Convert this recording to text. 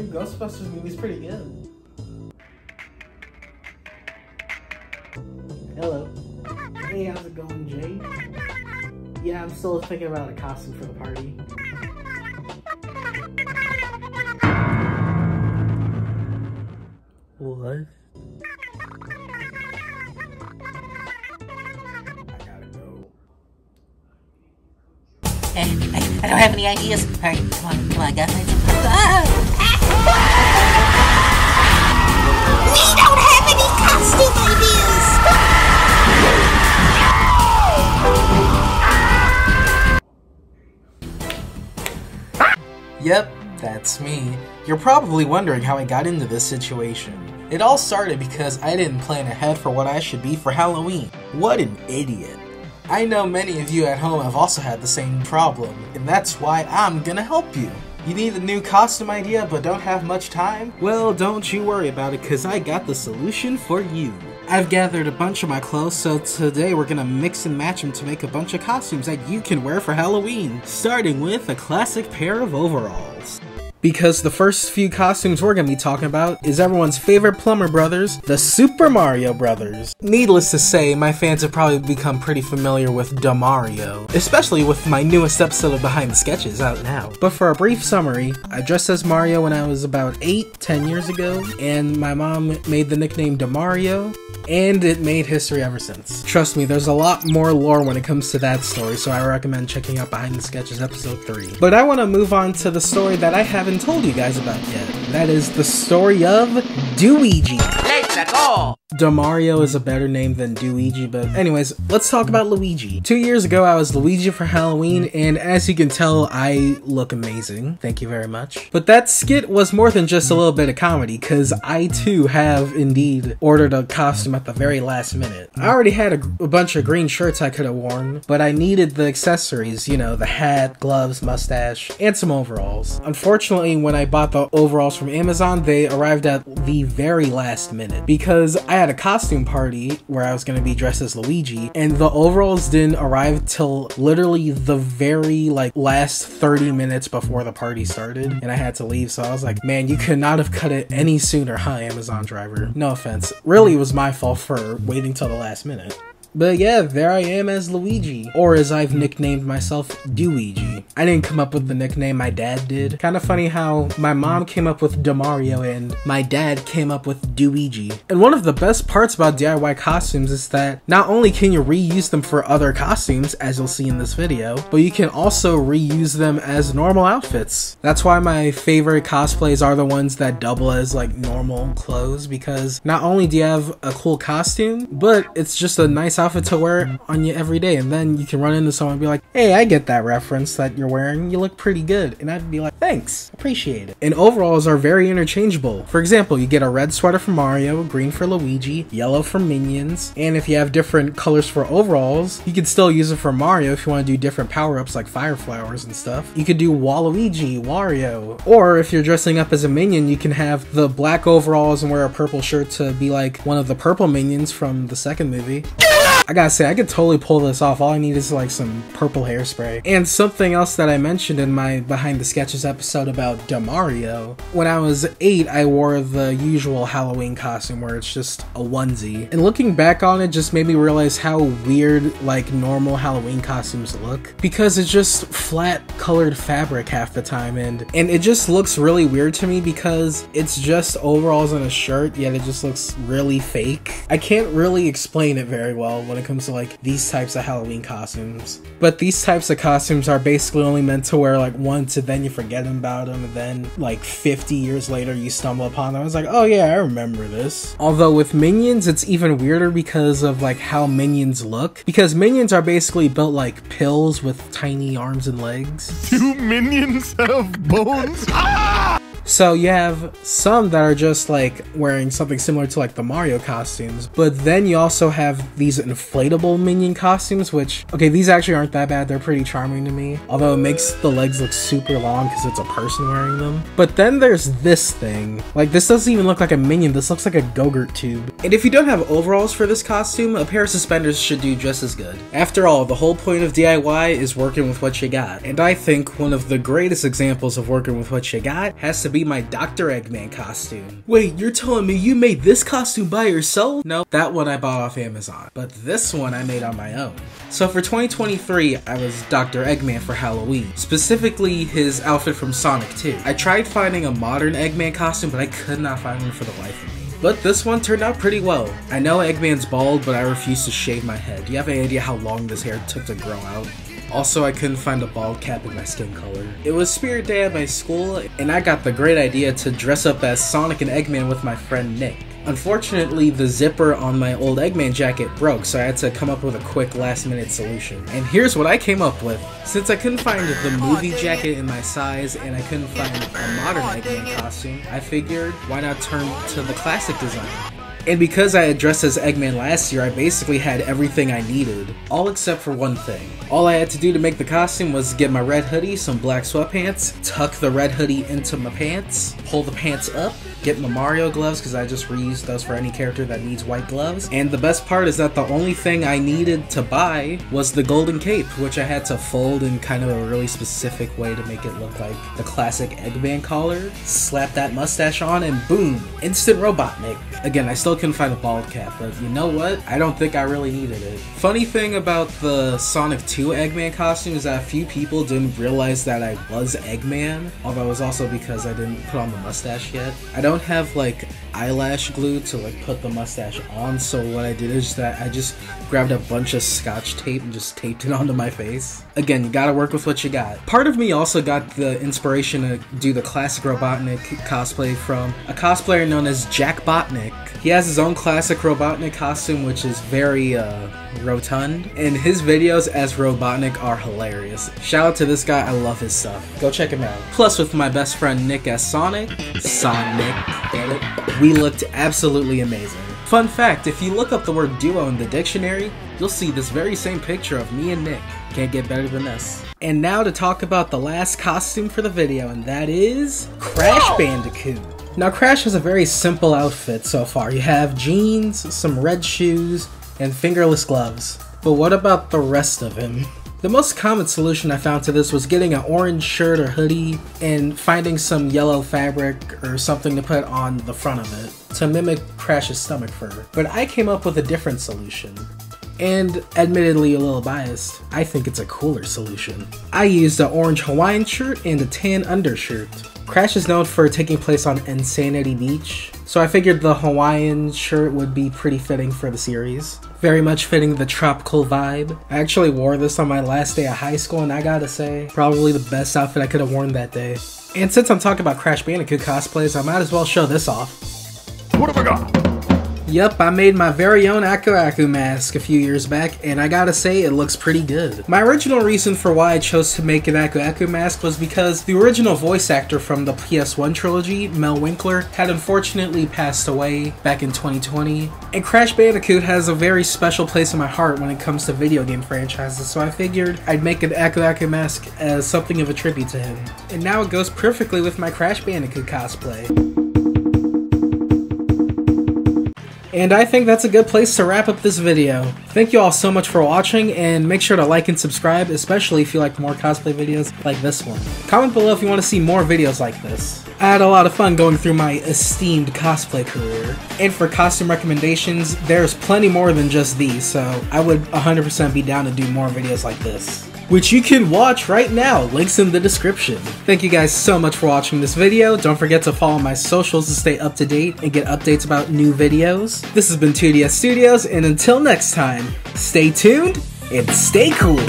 new Ghostbusters movie is pretty good. Hello. Hey, how's it going, Jay? Yeah, I'm still thinking about a costume for the party. What? I gotta go. I don't have any ideas. Alright, come on, guys. We don't have any costume ideas! Yep, that's me. You're probably wondering how I got into this situation. It all started because I didn't plan ahead for what I should be for Halloween. What an idiot. I know many of you at home have also had the same problem, and that's why I'm gonna help you. You need a new costume idea but don't have much time? Well, don't you worry about it, cause I got the solution for you. I've gathered a bunch of my clothes, so today we're gonna mix and match them to make a bunch of costumes that you can wear for Halloween, starting with a classic pair of overalls. Because the first few costumes we're gonna be talking about is everyone's favorite plumber brothers, the Super Mario Brothers. Needless to say, my fans have probably become pretty familiar with DaMario, especially with my newest episode of Behind the Sketches out now. But for a brief summary, I dressed as Mario when I was about 10 years ago, and my mom made the nickname DaMario, and it made history ever since. Trust me, there's a lot more lore when it comes to that story, so I recommend checking out Behind the Sketches episode 3. But I want to move on to the story that I haven't told you guys about yet. That is the story of Luigi. Let's go! DaMario is a better name than Luigi, but anyways, let's talk about Luigi. 2 years ago, I was Luigi for Halloween, and as you can tell, I look amazing. Thank you very much. But that skit was more than just a little bit of comedy, because I too have indeed ordered a costume at the very last minute. I already had a bunch of green shirts I could have worn, but I needed the accessories, you know, the hat, gloves, mustache, and some overalls. Unfortunately, when I bought the overalls from Amazon, they arrived at the very last minute, because I had a costume party where I was going to be dressed as Luigi, and the overalls didn't arrive till literally the very last 30 minutes before the party started, and I had to leave. So I was like, man, you could not have cut it any sooner, huh, Amazon driver? No offense. Really, it was my fault for waiting till the last minute. But yeah, there I am as Luigi, or as I've nicknamed myself, Luigi. I didn't come up with the nickname, my dad did. Kind of funny how my mom came up with DaMario and my dad came up with Luigi. And one of the best parts about DIY costumes is that not only can you reuse them for other costumes, as you'll see in this video, but you can also reuse them as normal outfits. That's why my favorite cosplays are the ones that double as normal clothes, because not only do you have a cool costume, but it's just a nice outfit to wear on you every day, and then you can run into someone and be like, hey, I get that reference that you're wearing, you look pretty good, and I'd be like, thanks, appreciate it. And overalls are very interchangeable. For example, you get a red sweater for Mario, green for Luigi, yellow for Minions, and if you have different colors for overalls, you can still use it for Mario if you want to do different power-ups like fire flowers and stuff. You could do Waluigi, Wario, or if you're dressing up as a Minion, you can have the black overalls and wear a purple shirt to be like one of the purple Minions from the second movie. I gotta say, I could totally pull this off. All I need is some purple hairspray. And something else that I mentioned in my Behind the Sketches episode about DaMario, when I was 8, I wore the usual Halloween costume where it's just a onesie. And looking back on it just made me realize how weird normal Halloween costumes look, because it's just flat colored fabric half the time, and it just looks really weird to me because it's just overalls and a shirt, yet it just looks really fake. I can't really explain it very well when it comes to these types of Halloween costumes. But these types of costumes are basically only meant to wear once, and then you forget about them, and then 50 years later you stumble upon them. I was like, oh yeah, I remember this. Although with Minions, it's even weirder because of how Minions look. Because Minions are basically built like pills with tiny arms and legs. Do Minions have bones? Ah! So you have some that are just wearing something similar to the Mario costumes, but then you also have these inflatable Minion costumes, which, okay, these actually aren't that bad. They're pretty charming to me, although it makes the legs look super long because it's a person wearing them. But then there's this thing. This doesn't even look like a Minion. This looks like a Go-Gurt tube. And if you don't have overalls for this costume, a pair of suspenders should do just as good. After all, the whole point of DIY is working with what you got. And I think one of the greatest examples of working with what you got has to be be my Dr. Eggman costume. Wait, you're telling me you made this costume by yourself? No, that one I bought off Amazon, but this one I made on my own. So for 2023, I was Dr. Eggman for Halloween, specifically his outfit from Sonic 2. I tried finding a modern Eggman costume, but I could not find one for the life of me. But this one turned out pretty well. I know Eggman's bald, but I refuse to shave my head. Do you have any idea how long this hair took to grow out? Also, I couldn't find a bald cap in my skin color. It was Spirit Day at my school, and I got the great idea to dress up as Sonic and Eggman with my friend Nick. Unfortunately, the zipper on my old Eggman jacket broke, so I had to come up with a quick last-minute solution. And here's what I came up with. Since I couldn't find the movie jacket in my size, and I couldn't find a modern Eggman costume, I figured, why not turn to the classic design? And because I had dressed as Eggman last year, I basically had everything I needed, all except for one thing. All I had to do to make the costume was get my red hoodie, some black sweatpants, tuck the red hoodie into my pants, pull the pants up, get my Mario gloves because I just reused those for any character that needs white gloves. And the best part is that the only thing I needed to buy was the golden cape, which I had to fold in kind of a really specific way to make it look like the classic Eggman collar, slap that mustache on, and boom, instant Robotnik. Again, I still couldn't find a bald cap, but you know what? I don't think I really needed it. Funny thing about the Sonic 2 Eggman costume is that a few people didn't realize that I was Eggman, although it was also because I didn't put on the mustache yet. I don't have like eyelash glue to like put the mustache on, so what I did is that I just grabbed a bunch of scotch tape and just taped it onto my face. Again, you gotta work with what you got. Part of me also got the inspiration to do the classic Robotnik cosplay from a cosplayer known as Jack Botnik. He has his own classic Robotnik costume, which is very rotund, and his videos as Robotnik are hilarious. Shout out to this guy, I love his stuff. Go check him out. Plus, with my best friend Nick as Sonic, damn it, we looked absolutely amazing. Fun fact, if you look up the word duo in the dictionary, you'll see this very same picture of me and Nick. Can't get better than this. And now to talk about the last costume for the video, and that is Crash Bandicoot. Now Crash has a very simple outfit so far. You have jeans, some red shoes, and fingerless gloves. But what about the rest of him? The most common solution I found to this was getting an orange shirt or hoodie and finding some yellow fabric or something to put on the front of it to mimic Crash's stomach fur. But I came up with a different solution. And admittedly a little biased, I think it's a cooler solution. I used an orange Hawaiian shirt and a tan undershirt. Crash is known for taking place on Insanity Beach, so I figured the Hawaiian shirt would be pretty fitting for the series. Very much fitting the tropical vibe. I actually wore this on my last day of high school, and I gotta say, probably the best outfit I could have worn that day. And since I'm talking about Crash Bandicoot cosplays, I might as well show this off. What have I got? Yep, I made my very own Aku Aku mask a few years back, and I gotta say, it looks pretty good. My original reason for why I chose to make an Aku Aku mask was because the original voice actor from the PS1 trilogy, Mel Winkler, had unfortunately passed away back in 2020, and Crash Bandicoot has a very special place in my heart when it comes to video game franchises, so I figured I'd make an Aku Aku mask as something of a tribute to him. And now it goes perfectly with my Crash Bandicoot cosplay. And I think that's a good place to wrap up this video. Thank you all so much for watching, and make sure to like and subscribe, especially if you like more cosplay videos like this one. Comment below if you want to see more videos like this. I had a lot of fun going through my esteemed cosplay career. And for costume recommendations, there's plenty more than just these, so I would 100% be down to do more videos like this, which you can watch right now, links in the description. Thank you guys so much for watching this video. Don't forget to follow my socials to stay up to date and get updates about new videos. This has been 2DS Studios, and until next time, stay tuned and stay cool.